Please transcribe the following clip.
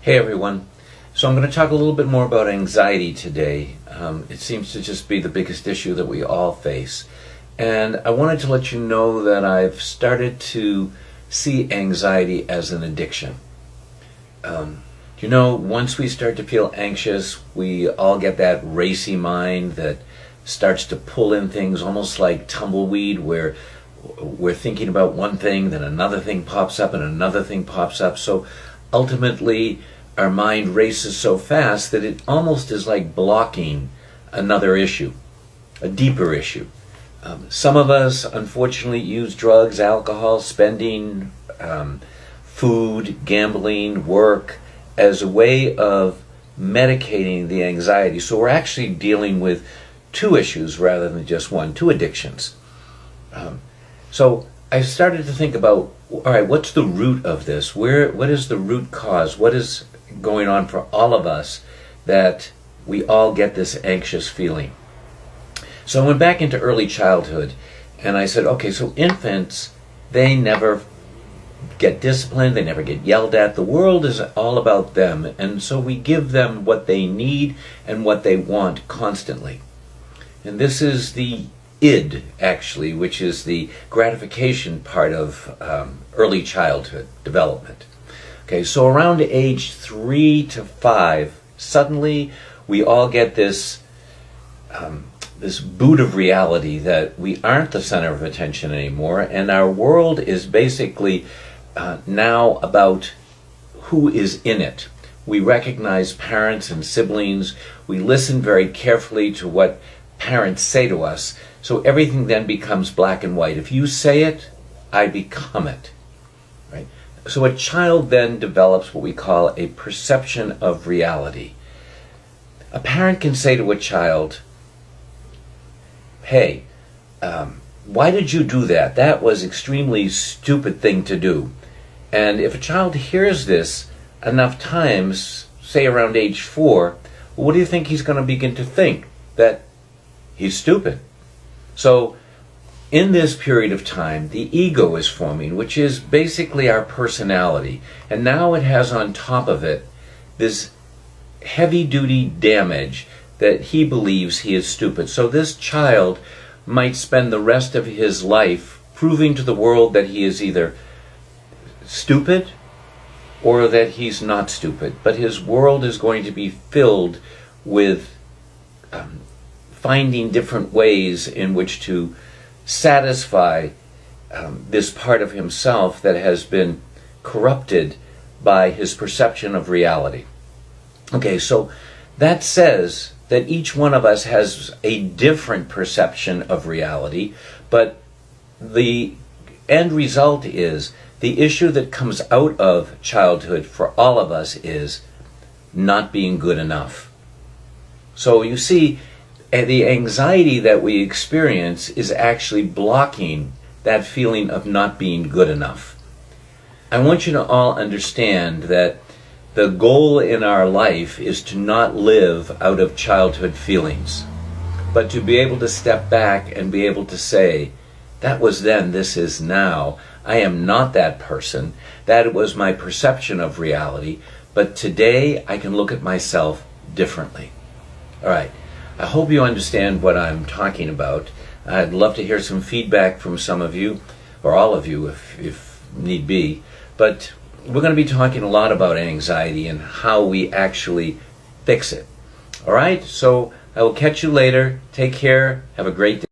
Hey everyone. So I'm going to talk a little bit more about anxiety today. It seems to just be the biggest issue that we all face. And I wanted to let you know that I've started to see anxiety as an addiction. Once we start to feel anxious, we all get that racy mind that starts to pull in things almost like tumbleweed, where we're thinking about one thing, then another thing pops up and another thing pops up. So ultimately, our mind races so fast that it almost is like blocking another issue, a deeper issue. Some of us, unfortunately, use drugs, alcohol, spending, food, gambling, work as a way of medicating the anxiety. So we're actually dealing with two issues rather than just one, two addictions. So I started to think about, all right, what's the root of this? What is the root cause? What is going on for all of us that we all get this anxious feeling? So I went back into early childhood and I said, okay, so infants, they never get disciplined, they never get yelled at. The world is all about them, and so we give them what they need and what they want constantly. And this is the id, actually, which is the gratification part of early childhood development. Okay, so around age 3 to 5, suddenly we all get this boot of reality that we aren't the center of attention anymore, and our world is basically now about who is in it. We recognize parents and siblings. We listen very carefully to what parents say to us. So everything then becomes black and white. If you say it, I become it. Right? So a child then develops what we call a perception of reality. A parent can say to a child, hey, why did you do that? That was an extremely stupid thing to do. And if a child hears this enough times, say around age 4, what do you think he's going to begin to think? That he's stupid. So in this period of time, the ego is forming, which is basically our personality. And now it has on top of it this heavy-duty damage that he believes he is stupid. So this child might spend the rest of his life proving to the world that he is either stupid or that he's not stupid. But his world is going to be filled with finding different ways in which to satisfy this part of himself that has been corrupted by his perception of reality. Okay, so that says that each one of us has a different perception of reality, but the end result is the issue that comes out of childhood for all of us is not being good enough. So you see, the anxiety that we experience is actually blocking that feeling of not being good enough. I want you to all understand that the goal in our life is to not live out of childhood feelings, but to be able to step back and be able to say, that was then, this is now. I am not that person. That was my perception of reality, but today I can look at myself differently. All right. I hope you understand what I'm talking about. I'd love to hear some feedback from some of you, or all of you if need be. But we're going to be talking a lot about anxiety and how we actually fix it. All right? So I will catch you later. Take care. Have a great day.